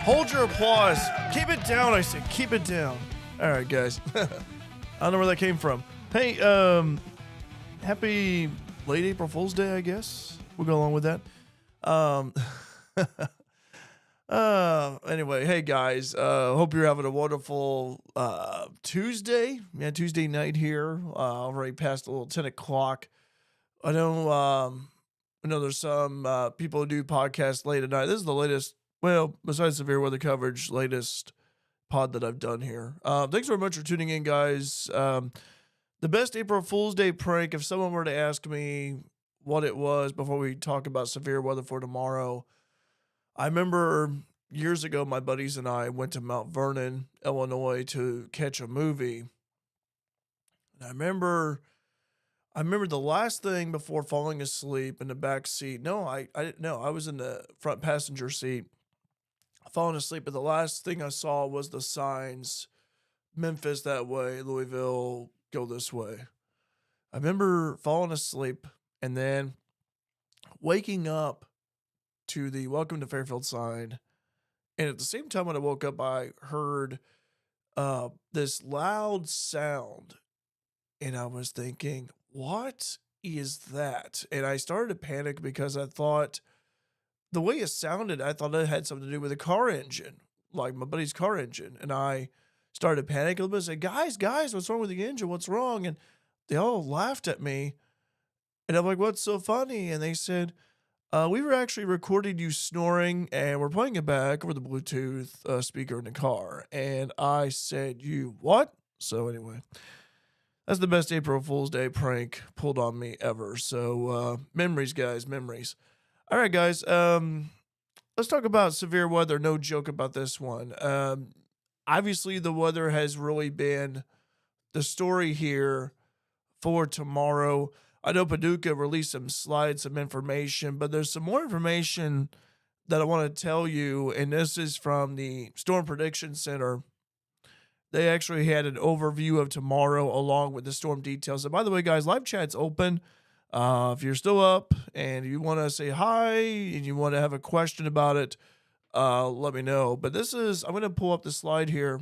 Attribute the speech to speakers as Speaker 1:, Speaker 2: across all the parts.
Speaker 1: Hold your applause. Keep it down, I said. Keep it down. All right, guys. I don't know where that came from. Hey, happy late April Fool's Day, I guess. We'll go along with that. Um, anyway, hey, guys. Hope you're having a wonderful Tuesday. Yeah, Tuesday night here. Already past a little 10 o'clock. I know there's some people who do podcasts late at night. This is the latest, well, besides severe weather coverage, latest pod that I've done here. Thanks very much for tuning in, guys. The best April Fool's Day prank, if someone were to ask me what it was before we talk about severe weather for tomorrow, I remember years ago, my buddies and I went to Mount Vernon, Illinois to catch a movie. And I remember the last thing before falling asleep in the back seat. No, I didn't know. I was in the front passenger seat, falling asleep. But the last thing I saw was the signs: Memphis that way, Louisville go this way. I remember falling asleep and then waking up to the Welcome to Fairfield sign. And at the same time, when I woke up, I heard this loud sound. And I was thinking, what is that? And I started to panic because I thought the way it sounded, I thought it had something to do with a car engine, like my buddy's car engine. And I started to panic a little bit and said, guys, what's wrong with the engine? What's wrong? And they all laughed at me. And I'm like, what's so funny? And they said, we were actually recording you snoring and we're playing it back over the Bluetooth speaker in the car. And I said, you what? So anyway. That's the best April Fool's Day prank pulled on me ever. So, memories, guys, memories. All right, guys. Let's talk about severe weather. No joke about this one. Obviously, the weather has really been the story here for tomorrow. I know Paducah released some slides, some information, but there's some more information that I want to tell you, and this is from the Storm Prediction Center. They actually had an overview of tomorrow along with the storm details. And by the way, guys, live chat's open. If you're still up and you want to say hi and you want to have a question about it, let me know. But I'm going to pull up the slide here.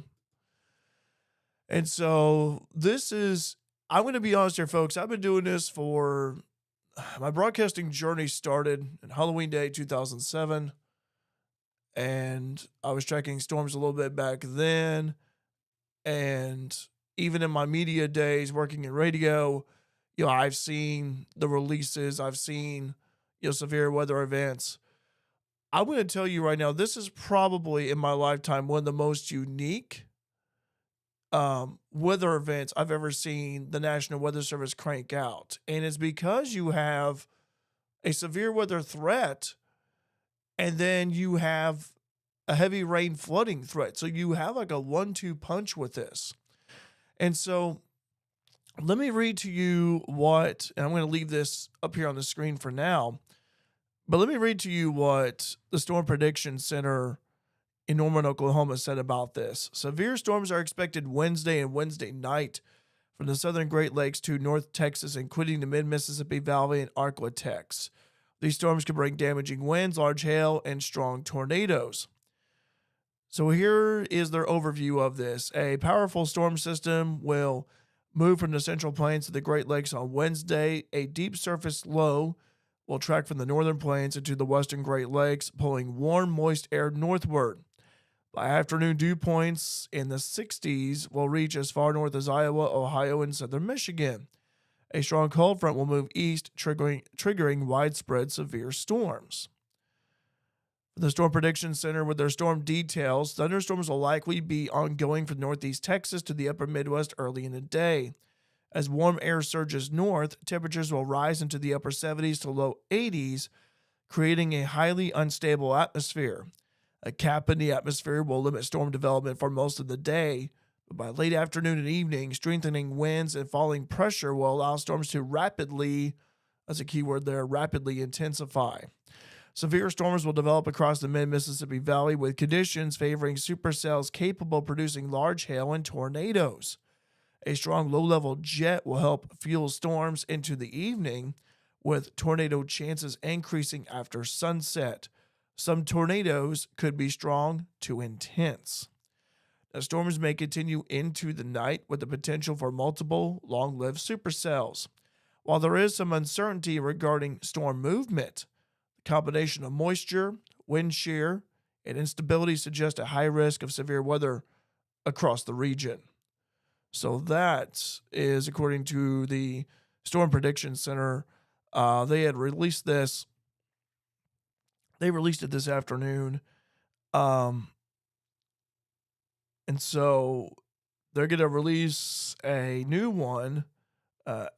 Speaker 1: And so I'm going to be honest here, folks. I've been doing this my broadcasting journey started on Halloween Day 2007. And I was tracking storms a little bit back then. And even in my media days working in radio, I've seen the releases, I've seen, severe weather events. I'm going to tell you right now, this is probably in my lifetime one of the most unique weather events I've ever seen the National Weather Service crank out. And it's because you have a severe weather threat and then you have a heavy rain flooding threat. So you have like a 1-2 punch with this. And so let me read to you and I'm going to leave this up here on the screen for now, but let me read to you what the Storm Prediction Center in Norman, Oklahoma said about this. Severe storms are expected Wednesday and Wednesday night from the southern Great Lakes to North Texas, including the mid-Mississippi Valley and Arklatex. These storms can bring damaging winds, large hail, and strong tornadoes. So here is their overview of this. A powerful storm system will move from the Central Plains to the Great Lakes on Wednesday. A deep surface low will track from the northern plains into the western Great Lakes, pulling warm, moist air northward. By afternoon, dew points in the 60s will reach as far north as Iowa, Ohio, and southern Michigan. A strong cold front will move east, triggering widespread severe storms. The Storm Prediction Center with their storm details, thunderstorms will likely be ongoing from northeast Texas to the upper Midwest early in the day. As warm air surges north, temperatures will rise into the upper 70s to low 80s, creating a highly unstable atmosphere. A cap in the atmosphere will limit storm development for most of the day, but by late afternoon and evening, strengthening winds and falling pressure will allow storms to rapidly, that's a key word there, rapidly intensify. Severe storms will develop across the mid-Mississippi Valley with conditions favoring supercells capable of producing large hail and tornadoes. A strong low-level jet will help fuel storms into the evening, with tornado chances increasing after sunset. Some tornadoes could be strong to intense. Now, storms may continue into the night with the potential for multiple long lived supercells. While there is some uncertainty regarding storm movement, the combination of moisture, wind shear, and instability suggests a high risk of severe weather across the region. So that is according to the Storm Prediction Center. They had released this. They released it this afternoon, um, and so they're going to release a new one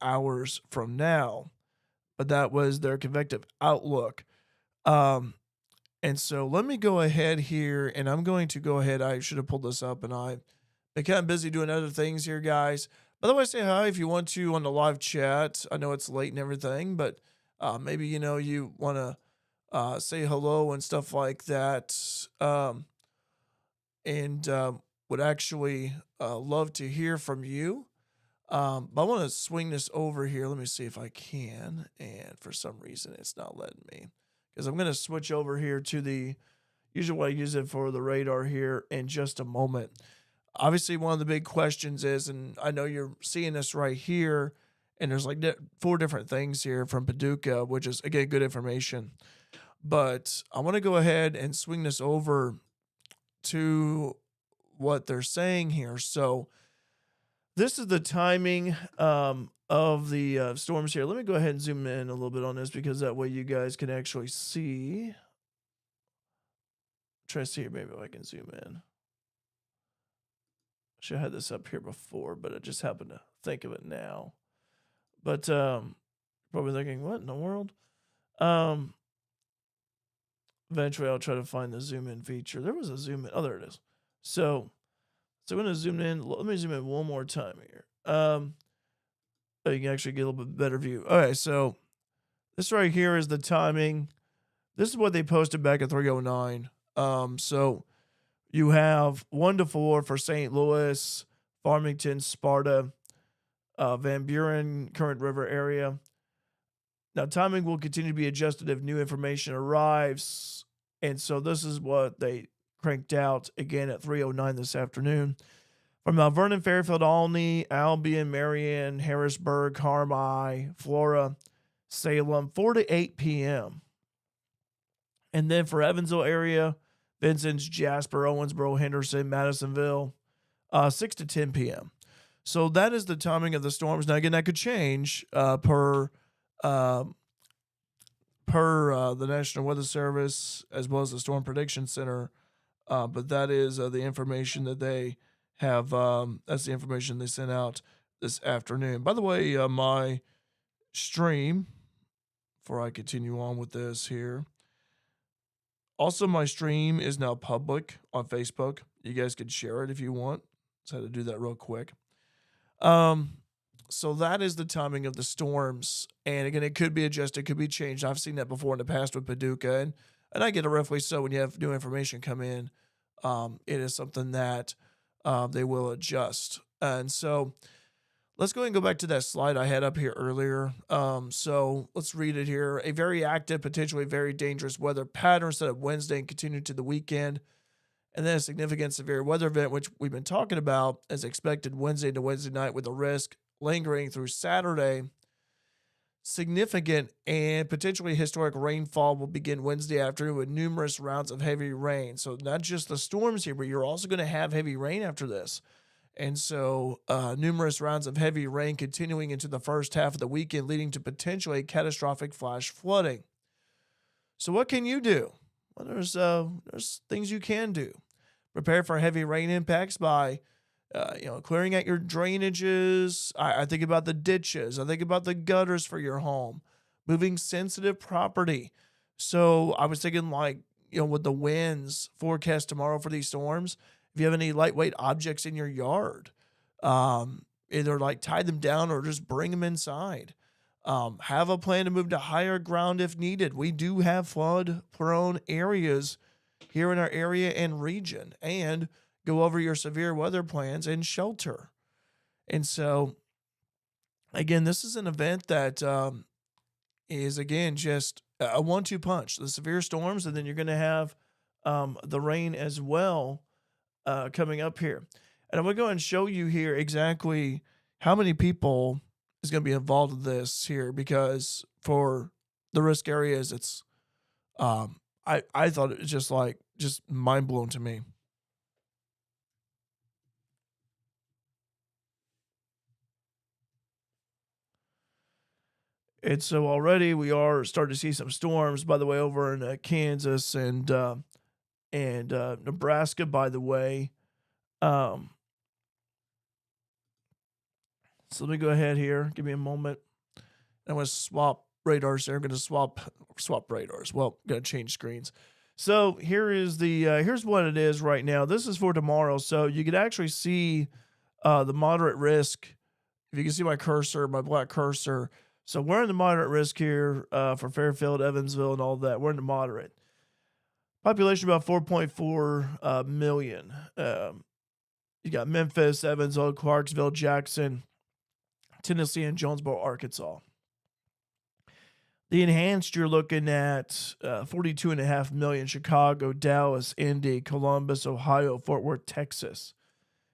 Speaker 1: hours from now. But that was their convective outlook. Um, and so let me go ahead here, and I'm going to go ahead. I should have pulled this up, and I've been kind of busy doing other things here, guys. By the way, say hi if you want to on the live chat. I know it's late and everything, but maybe you want to say hello and stuff like that. And would actually love to hear from you. But I want to swing this over here. Let me see if I can. And for some reason, it's not letting me. Because I'm going to switch over here to the usually I use it for the radar here in just a moment. Obviously, one of the big questions is, and I know you're seeing this right here, and there's like four different things here from Paducah, which is, again, good information. But I want to go ahead and swing this over to what they're saying here. So this is the timing of the storms here. Let me go ahead and zoom in a little bit on this because that way you guys can actually see. Try to see here, maybe if I can zoom in. Should have had this up here before, but I just happened to think of it now. But probably thinking, what in the world? Eventually, I'll try to find the zoom in feature. There was a zoom in. Oh, there it is. So I'm going to zoom in. Let me zoom in one more time here. So you can actually get a little bit better view. Okay, so this right here is the timing. This is what they posted back at 3:09. So you have 1 to 4 for St. Louis, Farmington, Sparta, Van Buren, Current River area. Now, timing will continue to be adjusted if new information arrives. And so this is what they cranked out again at 3:09 this afternoon. From Mount Vernon, Fairfield, Olney, Albion, Marion, Harrisburg, Carmi, Flora, Salem, 4 to 8 p.m. And then for Evansville area, Vincennes, Jasper, Owensboro, Henderson, Madisonville, 6 to 10 p.m. So that is the timing of the storms. Now, again, that could change per the National Weather Service as well as the Storm Prediction Center. But that is the information that they have. That's the information they sent out this afternoon. By the way, my stream, before I continue on with this here, also my stream is now public on Facebook. You guys can share it if you want. Just had to do that real quick. So that is the timing of the storms. And again, it could be adjusted, could be changed. I've seen that before in the past with Paducah. And I get it roughly so when you have new information come in, it is something that they will adjust. And so let's go ahead and go back to that slide I had up here earlier. So let's read it here. A very active, potentially very dangerous weather pattern set up Wednesday and continued to the weekend. And then a significant severe weather event, which we've been talking about, as expected Wednesday to Wednesday night with a risk lingering through Saturday. Significant and potentially historic rainfall will begin Wednesday afternoon with numerous rounds of heavy rain. So not just the storms here, but you're also going to have heavy rain after this. And so numerous rounds of heavy rain continuing into the first half of the weekend, leading to potentially catastrophic flash flooding. So what can you do? Well, there's things you can do. Prepare for heavy rain impacts by clearing out your drainages. I think about the ditches. I think about the gutters for your home. Moving sensitive property. So I was thinking with the winds forecast tomorrow for these storms, if you have any lightweight objects in your yard, either tie them down or just bring them inside. Have a plan to move to higher ground if needed. We do have flood-prone areas here in our area and region, and go over your severe weather plans and shelter. And so, again, this is an event that is again just a 1-2 punch. The severe storms, and then you're going to have the rain as well coming up here. And I'm going to go and show you here exactly how many people is going to be involved in this here, because for the risk areas, it's I thought it was just mind blowing to me. And so already we are starting to see some storms, by the way, over in Kansas and Nebraska. By the way, um, so let me go ahead here. Give me a moment. I'm going to swap radars. They're going to swap radars. Well, going to change screens. So here is here's what it is right now. This is for tomorrow. So you can actually see the moderate risk. If you can see my cursor, my black cursor. So we're in the moderate risk here for Fairfield, Evansville, and all that. We're in the moderate. Population about 4.4 million. You got Memphis, Evansville, Clarksville, Jackson, Tennessee, and Jonesboro, Arkansas. The enhanced, you're looking at 42.5 million. Chicago, Dallas, Indy, Columbus, Ohio, Fort Worth, Texas.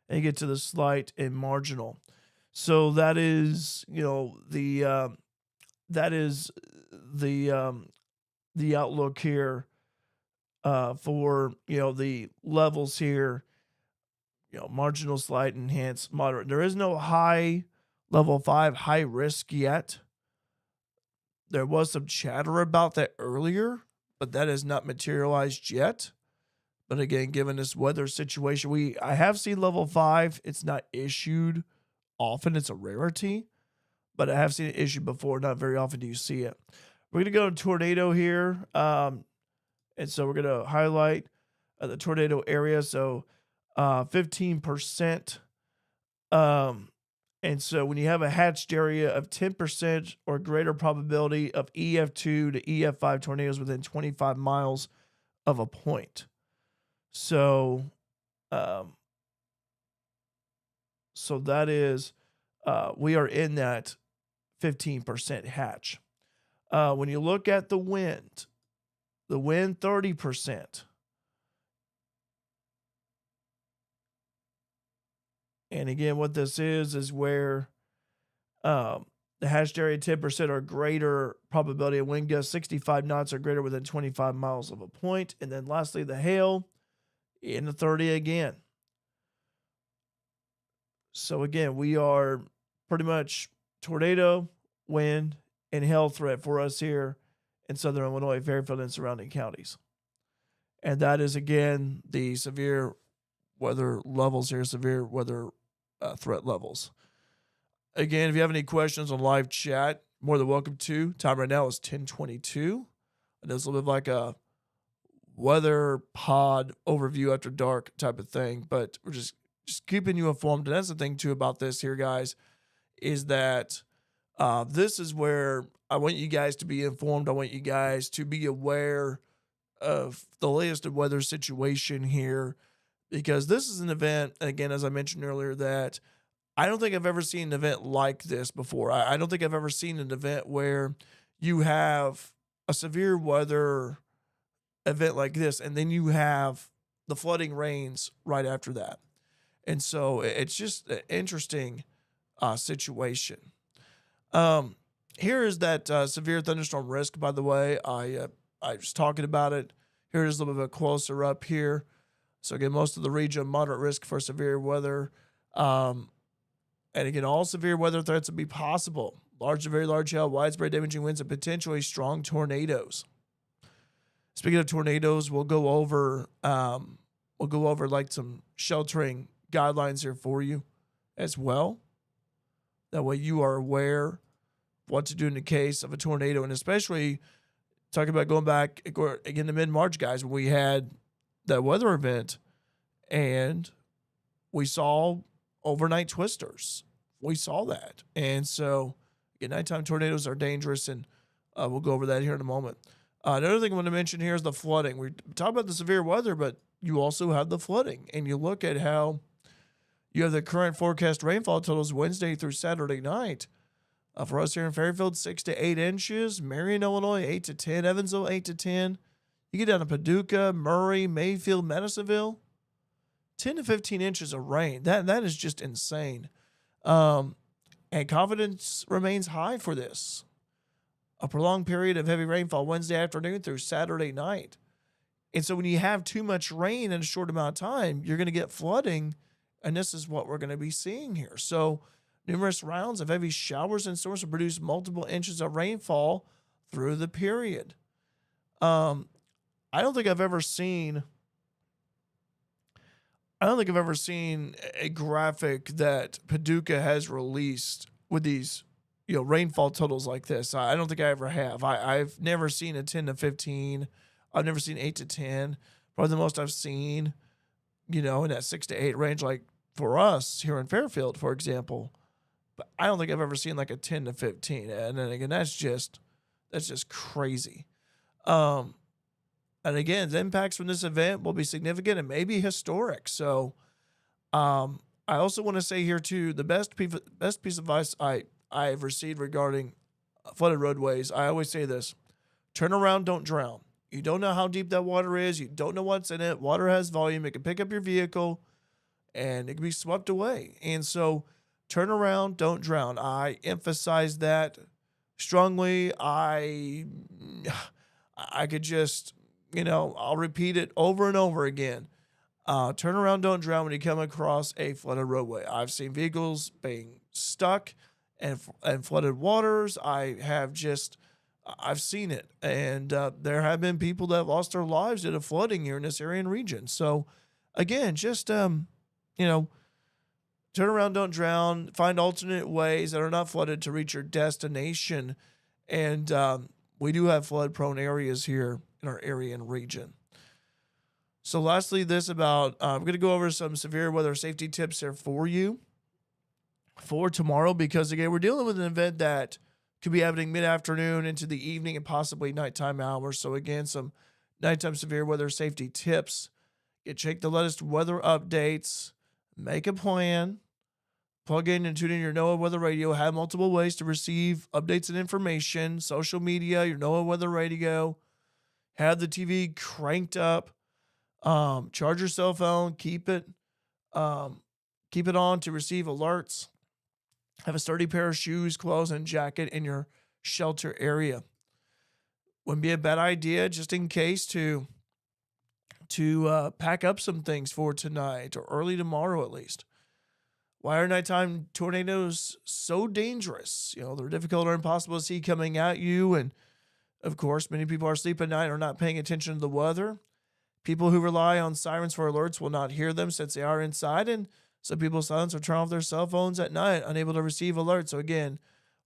Speaker 1: And you get to the slight and marginal. So that is, the outlook here for the levels here. Marginal, slight, enhanced, moderate. There is no high level 5 high risk yet. There was some chatter about that earlier, but that has not materialized yet. But again, given this weather situation, I have seen level 5. It's not issued often. It's a rarity, but I have seen it issued before. Not very often do you see it. We're going to go to tornado here. And so we're going to highlight the tornado area. So 15%. And so when you have a hatched area of 10% or greater probability of EF2 to EF5 tornadoes within 25 miles of a point. So, that is, we are in that 15% hatch. When you look at the wind 30%. And again, what this is where the hatched area 10% or greater probability of wind gusts 65 knots or greater within 25 miles of a point. And then lastly, the hail in the 30 again. So again, we are pretty much tornado, wind, and hail threat for us here in Southern Illinois, Fairfield, and surrounding counties. And that is, again, the severe weather levels here, severe weather threat levels. Again, if you have any questions on live chat, more than welcome to. Time right now is 10:22. And it's a little bit like a weather pod overview after dark type of thing, but we're just keeping you informed. And that's the thing too about this here, guys, is that this is where I want you guys to be informed. I want you guys to be aware of the latest weather situation here, because this is an event, again, as I mentioned earlier, that I don't think I've ever seen an event like this before. I don't think I've ever seen an event where you have a severe weather event like this, and then you have the flooding rains right after that. And so it's just an interesting situation. Here is that severe thunderstorm risk, by the way. I was talking about it. Here it is a little bit closer up here. So again, most of the region, moderate risk for severe weather. And again, all severe weather threats would be possible. Large to very large hail, widespread damaging winds, and potentially strong tornadoes. Speaking of tornadoes, we'll go over like some sheltering guidelines here for you as well. That way you are aware what to do in the case of a tornado, and especially talking about going back again to mid-March, guys, when we had that weather event and we saw overnight twisters. We saw that. And so again, nighttime tornadoes are dangerous, and we'll go over that here in a moment. Another thing I want to mention here is the flooding. We talk about the severe weather, but you also have the flooding, and you look at how you have the current forecast rainfall totals Wednesday through Saturday night. For us here in Fairfield, 6 to 8 inches. Marion, Illinois, 8 to 10. Evansville, 8 to 10. You get down to Paducah, Murray, Mayfield, Madisonville, 10 to 15 inches of rain. That is just insane. Um, and confidence remains high for this. A prolonged period of heavy rainfall Wednesday afternoon through Saturday night. And so when you have too much rain in a short amount of time, you're going to get flooding. And this is what we're going to be seeing here. So numerous rounds of heavy showers and storms will produce multiple inches of rainfall through the period. Um, I don't think I've ever seen a graphic that Paducah has released with these, rainfall totals like this. I don't think I ever have. I've never seen a 10 to 15. I've never seen 8 to 10. Probably the most I've seen, in that 6 to 8 range, like for us here in Fairfield, for example. But I don't think I've ever seen like a 10 to 15. And then again, that's just crazy. And again, the impacts from this event will be significant and maybe historic. So, I also want to say here too, the best piece of advice I've received regarding flooded roadways. I always say this: turn around, don't drown. You don't know how deep that water is. You don't know what's in it. Water has volume. It can pick up your vehicle, and it can be swept away. And so, turn around, don't drown. I emphasize that strongly. I could just, I'll repeat it over and over again. Turn around, don't drown when you come across a flooded roadway. I've seen vehicles being stuck and flooded waters. I've seen it. And there have been people that lost their lives due to flooding here in this area and region. So, again, just, turn around, don't drown. Find alternate ways that are not flooded to reach your destination. And we do have flood-prone areas here in our area and region. So lastly, I'm going to go over some severe weather safety tips here for you for tomorrow, because again, we're dealing with an event that could be happening mid-afternoon into the evening and possibly nighttime hours. So again, some nighttime severe weather safety tips. Check the latest weather updates, make a plan, plug in and tune in your NOAA weather radio. Have multiple ways to receive updates and information: social media, your NOAA weather radio. Have the TV cranked up. Charge your cell phone. Keep it on to receive alerts. Have a sturdy pair of shoes, clothes, and jacket in your shelter area. Wouldn't be a bad idea, just in case, to pack up some things for tonight or early tomorrow at least. Why are nighttime tornadoes so dangerous? They're difficult or impossible to see coming at you, and of course, many people are asleep at night or not paying attention to the weather. People who rely on sirens for alerts will not hear them since they are inside, and some people silence or turn off their cell phones at night, unable to receive alerts. So again,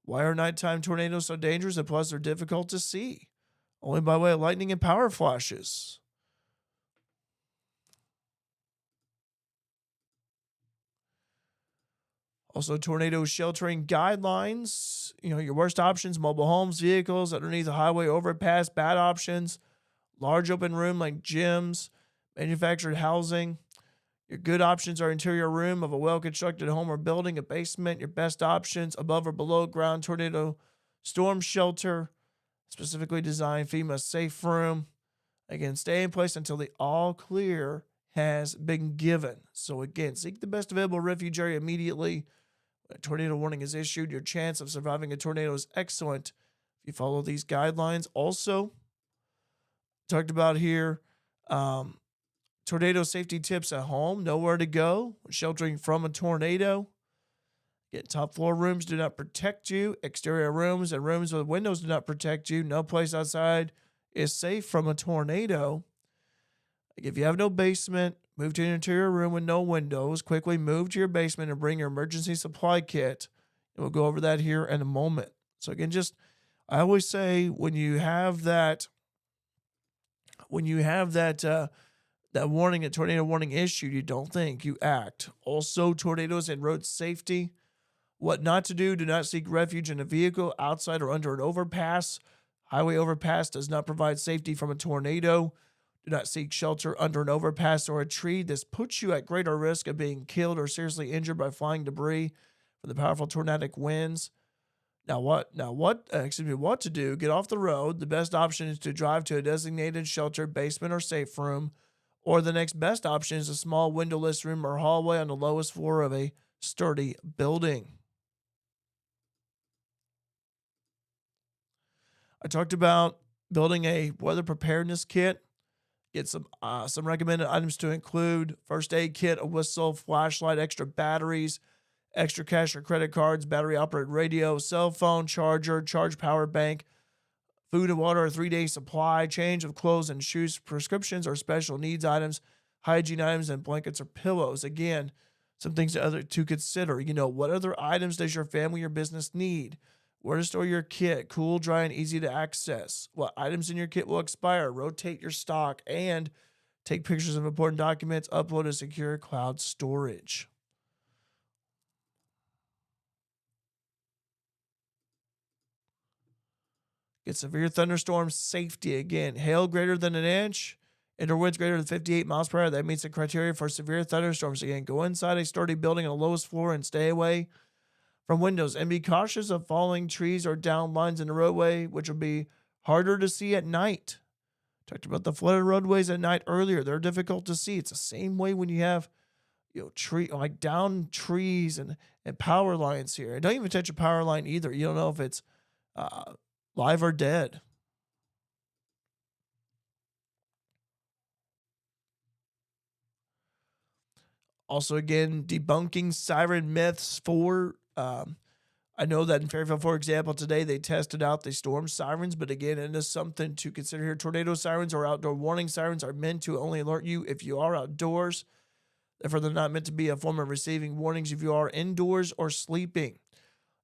Speaker 1: why are nighttime tornadoes so dangerous? And plus, they're difficult to see, only by way of lightning and power flashes. Also, tornado sheltering guidelines. Your worst options: mobile homes, vehicles underneath a highway overpass. Bad options: large open room like gyms, manufactured housing. Your good options are interior room of a well-constructed home or building, a basement. Your best options: above or below ground tornado storm shelter, specifically designed FEMA safe room. Again, stay in place until the all clear has been given. So again, seek the best available refuge area immediately. When a tornado warning is issued, your chance of surviving a tornado is excellent if you follow these guidelines. Also, talked about here, tornado safety tips at home. Know where to go when sheltering from a tornado. Get top floor rooms do not protect you. Exterior rooms and rooms with windows do not protect you. No place outside is safe from a tornado. If you have no basement, move to an interior room with no windows. Quickly move to your basement and bring your emergency supply kit. And we'll go over that here in a moment. So again, I always say when you have that warning, a tornado warning issued, you don't think, you act. Also, tornadoes and road safety. What not to do: do not seek refuge in a vehicle outside or under an overpass. Highway overpass does not provide safety from a tornado. Do not seek shelter under an overpass or a tree. This puts you at greater risk of being killed or seriously injured by flying debris from the powerful tornadic winds. What to do? Get off the road. The best option is to drive to a designated shelter, basement, or safe room, or the next best option is a small windowless room or hallway on the lowest floor of a sturdy building. I talked about building a weather preparedness kit. Get some recommended items to include: first aid kit, a whistle, flashlight, extra batteries, extra cash or credit cards, battery operated radio, cell phone charger, charge power bank, food and water, a 3-day supply, change of clothes and shoes, prescriptions or special needs items, hygiene items, and blankets or pillows. Again, some things to consider. What other items does your family or business need? Where to store your kit, cool, dry, and easy to access. What items in your kit will expire? Rotate your stock and take pictures of important documents. Upload to secure cloud storage. Get severe thunderstorm safety. Again, hail greater than an inch, indoor winds greater than 58 miles per hour. That meets the criteria for severe thunderstorms. Again, go inside a sturdy building on the lowest floor and stay away from windows. And be cautious of falling trees or down lines in the roadway, which will be harder to see at night. Talked about the flooded roadways at night earlier. They're difficult to see. It's the same way when you have down trees and power lines here. And don't even touch a power line either. You don't know if it's live or dead. Also, again, debunking siren myths I know that in Fairfield, for example, today they tested out the storm sirens, but again, it is something to consider here. Tornado sirens or outdoor warning sirens are meant to only alert you if you are outdoors. Therefore, they're not meant to be a form of receiving warnings if you are indoors or sleeping.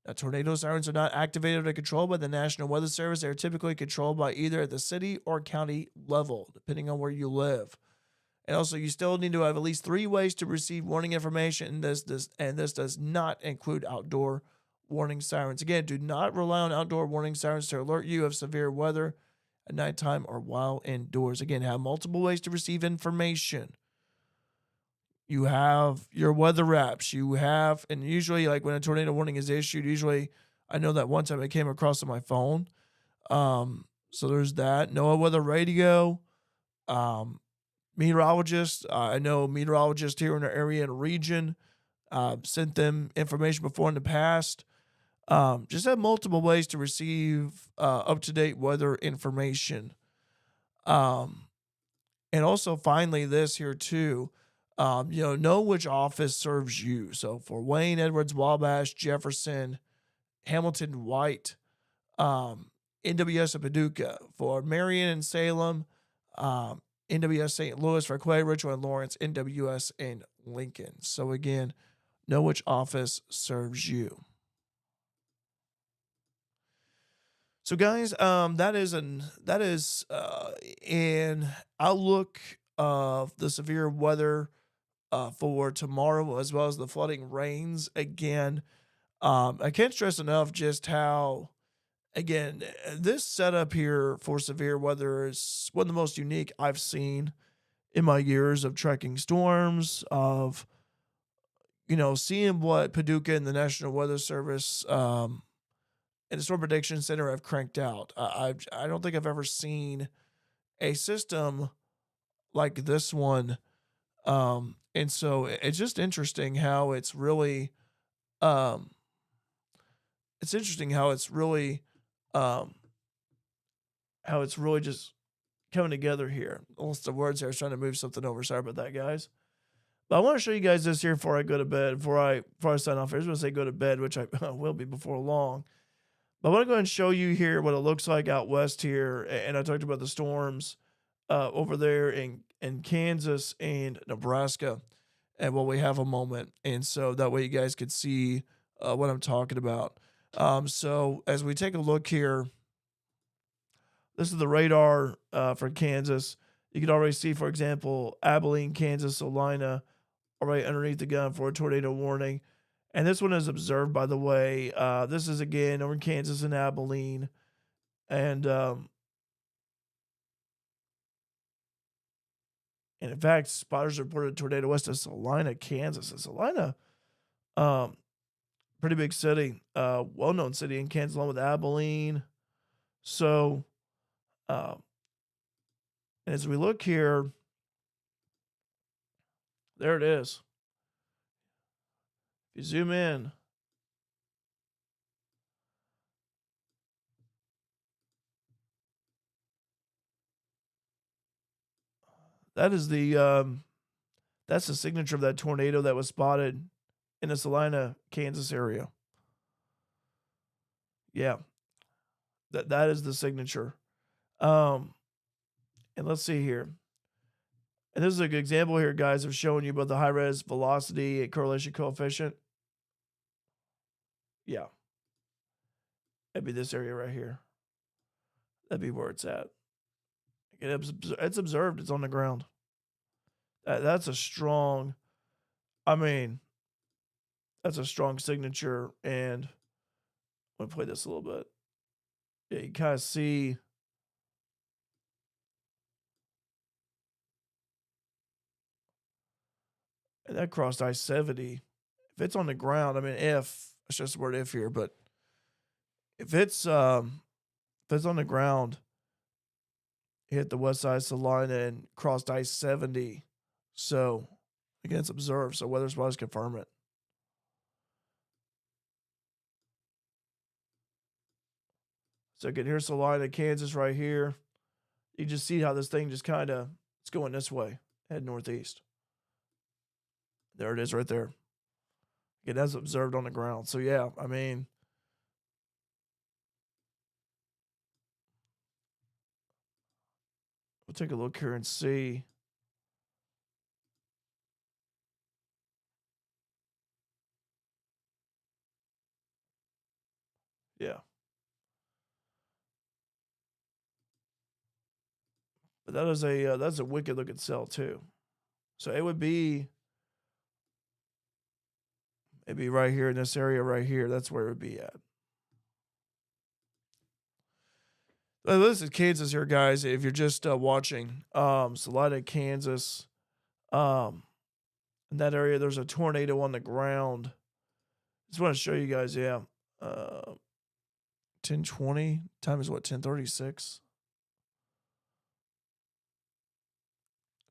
Speaker 1: Now, tornado sirens are not activated or controlled by the National Weather Service. They are typically controlled by either at the city or county level, depending on where you live. And also, you still need to have at least 3 ways to receive warning information. This does not include outdoor warning sirens. Again, do not rely on outdoor warning sirens to alert you of severe weather at nighttime or while indoors. Again, have multiple ways to receive information. You have your weather apps. And usually, like when a tornado warning is issued, I know that one time it came across on my phone. So there's that. NOAA weather radio. Meteorologists. I know meteorologists here in our area and region sent them information before in the past. Just have multiple ways to receive up-to-date weather information. And also, finally, this here too. Know which office serves you. So for Wayne, Edwards, Wabash, Jefferson, Hamilton, White, NWS of Paducah. For Marion and Salem, NWS St. Louis. For Clay, Richland, Lawrence, NWS, and Lincoln. So again, know which office serves you. So guys, that is an outlook of the severe weather for tomorrow, as well as the flooding rains. Again, I can't stress enough just how, again, this setup here for severe weather is one of the most unique I've seen in my years of tracking storms, of seeing what Paducah and the National Weather Service and the Storm Prediction Center have cranked out. I don't think I've ever seen a system like this one. And so it's just interesting how it's really, um, um, just coming together here. Lost the words here. I was trying to move something over. Sorry about that, guys. But I want to show you guys this here before I go to bed. Before I sign off, I just want to say go to bed, which I will be before long. But I want to go ahead and show you here what it looks like out west here. And I talked about the storms over there in Kansas and Nebraska. And we have a moment. And so that way you guys could see what I'm talking about. So as we take a look here, this is the radar for Kansas. You can already see, for example, Abilene, Kansas, Salina, right underneath the gun for a tornado warning. And this one is observed, by the way. This is, again, over in Kansas and Abilene. And in fact, spotters reported a tornado west of Salina, Kansas. And Salina, pretty big city, well-known city in Kansas, along with Abilene. So, uh, as we look here, there it is. If you zoom in, that is that's the signature of that tornado that was spotted in the Salina, Kansas area. Yeah, that is the signature. Um, and let's see here. And this is a good example here, guys, of showing you both the high res velocity and correlation coefficient. Yeah, that'd be this area right here. That'd be where it's at. It's observed. It's on the ground. That's a strong. I mean, that's a strong signature. And I'm gonna play this a little bit. Yeah, you kind of see. And that crossed I-70. If it's on the ground, I mean, if it's just the word if here, but if it's on the ground, hit the west side of Salina and crossed I-70. So again, it's observed. So weather spotters confirm it. So again, here's Salina, Kansas, right here. You just see how this thing just kind of it's going this way, head northeast. There it is, right there. Again, that's observed on the ground. So yeah, I mean, we'll take a look here and see. Yeah. But that is that's a wicked looking cell too. So it would be maybe right here in this area right here. That's where it would be at. This is Kansas here, guys. If you're just watching, Salina, Kansas, in that area, there's a tornado on the ground. Just want to show you guys. Yeah, 10:20. Time is what? 10:36.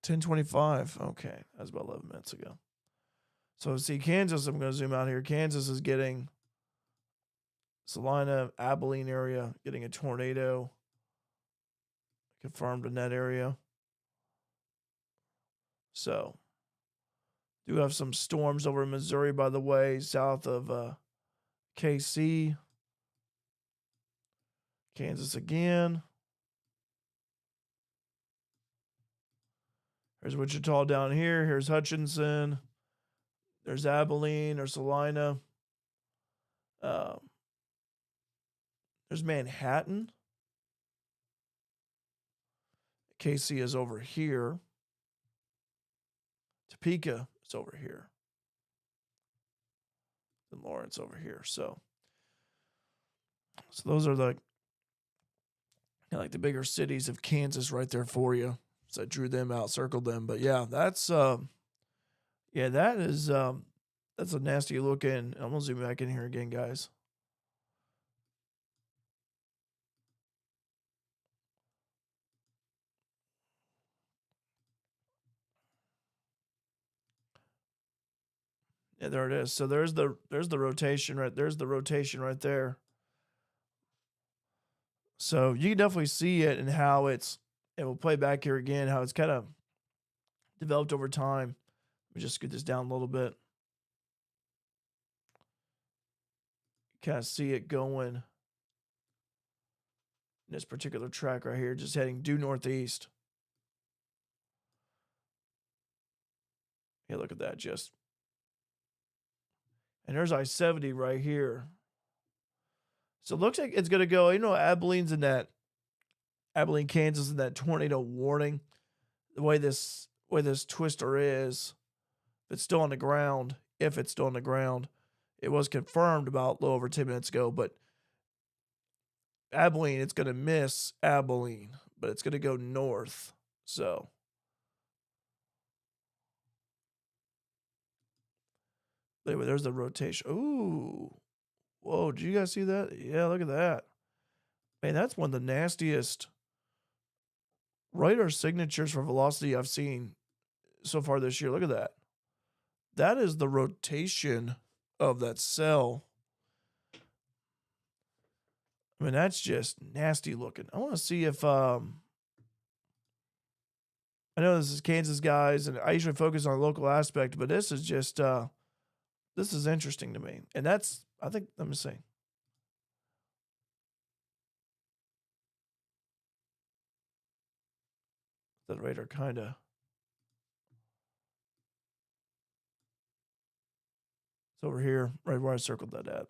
Speaker 1: 10:25. Okay, that's about 11 minutes ago. So see, Kansas. I'm going to zoom out here. Kansas is getting Salina, Abilene area getting a tornado confirmed in that area. So, do have some storms over in Missouri, by the way, south of KC. Kansas again. Here's Wichita down here. Here's Hutchinson. There's Abilene or Salina. There's Manhattan. KC is over here. Topeka is over here. And Lawrence over here. So those are like the bigger cities of Kansas right there for you. So I drew them out, circled them. But yeah, that's that is that's a nasty looking. I'm gonna zoom back in here again, guys. Yeah, there it is. So there's the rotation right there's the rotation right there. So you can definitely see it and how it will play back here again, how it's kind of developed over time. Let me just scoot this down a little bit. Kind of see it going in this particular track right here, just heading due northeast. Yeah, look at that. And there's I-70 right here. So it looks like it's going to go, Abilene's in that, Abilene, Kansas in that tornado warning. The way this twister is, if it's still on the ground, it was confirmed about a little over 10 minutes ago, but Abilene, it's going to miss Abilene, but it's going to go north. So anyway, there's the rotation. Ooh, Whoa, did you guys see that? Yeah, look at that. Man, that's one of the nastiest radar signatures for velocity I've seen so far this year. Look at that. That is the rotation of that cell. I mean, that's just nasty looking. I want to see if I know this is Kansas guys, and I usually focus on the local aspect, but this is just this is interesting to me. And that's, I think, let me see. That radar kind of. It's over here, right where I circled that at.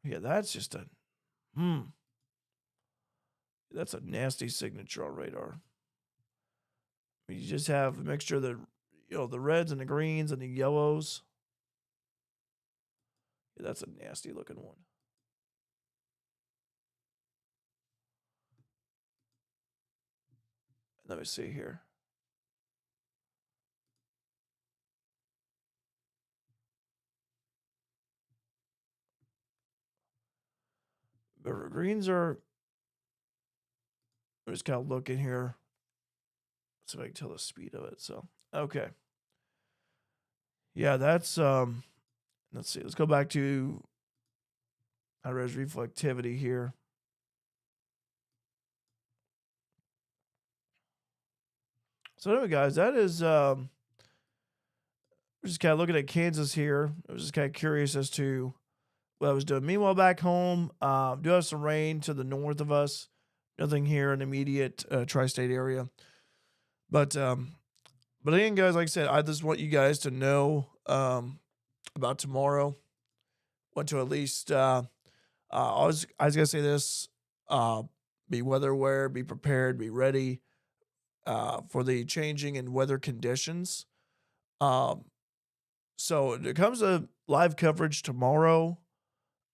Speaker 1: Yeah, that's just a that's a nasty signature on radar. You just have a mixture of the the reds and the greens and the yellows. Yeah, that's a nasty looking one. Let me see here. The greens are. I'm just kind of looking here. See if I can tell the speed of it. So okay. Yeah, that's let's see. Let's go back to high res reflectivity here. So anyway, guys, that is just kind of looking at Kansas here. I was just kind of curious as to what I was doing. Meanwhile, back home, do have some rain to the north of us. Nothing here in the immediate tri-state area. But again, guys, like I said, I just want you guys to know about tomorrow. Want to at least I was gonna say this: be weather aware, be prepared, be ready for the changing in weather conditions. Um, so when it comes to live coverage tomorrow,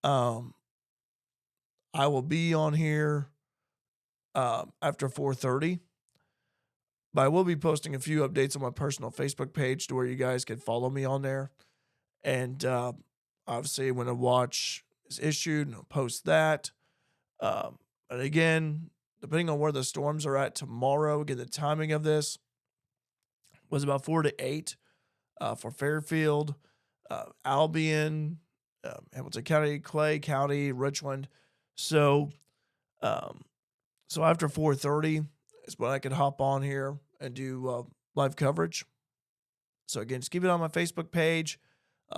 Speaker 1: um, I will be on here after 4:30. But I will be posting a few updates on my personal Facebook page to where you guys can follow me on there. And obviously, when a watch is issued, I'll post that. And again, depending on where the storms are at tomorrow, again, the timing of this was about 4 to 8 for Fairfield, Albion, Hamilton County, Clay County, Richland. So, so after 4:30 is when I could hop on here and do live coverage. So again, just keep it on my Facebook page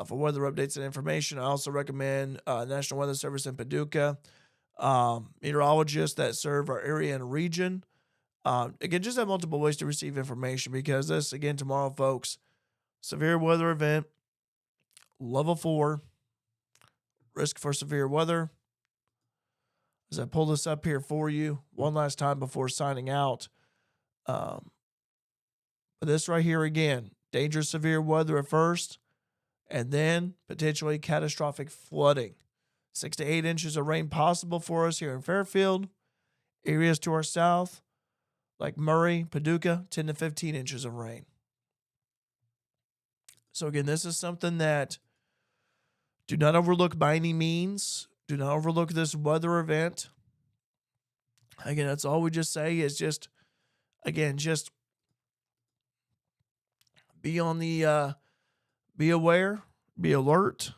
Speaker 1: for weather updates and information. I also recommend National Weather Service in Paducah, meteorologists that serve our area and region. Again, just have multiple ways to receive information because this, again, tomorrow, folks, severe weather event, level 4, risk for severe weather. As I pull this up here for you one last time before signing out. This right here again, dangerous severe weather at first, and then potentially catastrophic flooding. 6 to 8 inches of rain possible for us here in Fairfield. Areas to our south, like Murray, Paducah, 10 to 15 inches of rain. So again, this is something that do not overlook by any means. Do not overlook this weather event. Again, that's all we just say is just, again, just be on the, be aware, be alert,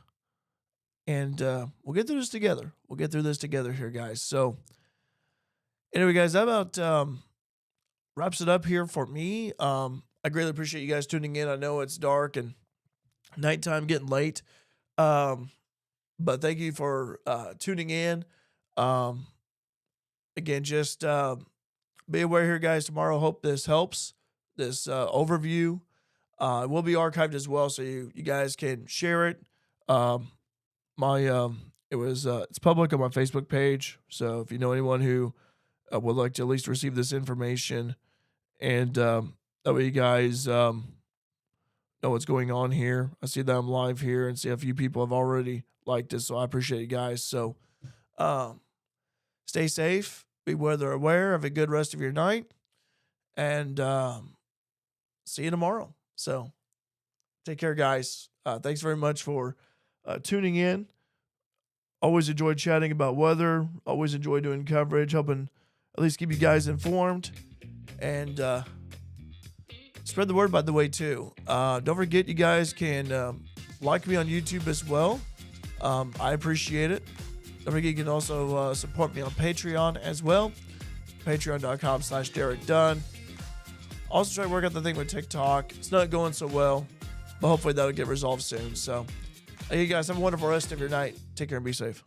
Speaker 1: and we'll get through this together. We'll get through this together here, guys. So anyway, guys, that about wraps it up here for me. I greatly appreciate you guys tuning in. I know it's dark and nighttime getting late. But thank you for tuning in. Again, just be aware here, guys. Tomorrow, hope this helps. This overview will be archived as well, so you guys can share it. It's public on my Facebook page. So if you know anyone who would like to at least receive this information, and that way you guys know what's going on here. I see that I'm live here and see a few people have already liked this, so I appreciate you guys. So stay safe, be weather aware, have a good rest of your night, and see you tomorrow. So Take care, guys. Thanks very much for tuning in. Always enjoy chatting about weather. Always enjoy doing coverage, helping at least keep you guys informed. And spread the word, by the way, too. Don't forget, you guys can like me on YouTube as well. I appreciate it. Don't forget, you can also support me on Patreon as well. Patreon.com/Derek Dunn. Also try to work out the thing with TikTok. It's not going so well, but hopefully that'll get resolved soon. So, hey, you guys, have a wonderful rest of your night. Take care and be safe.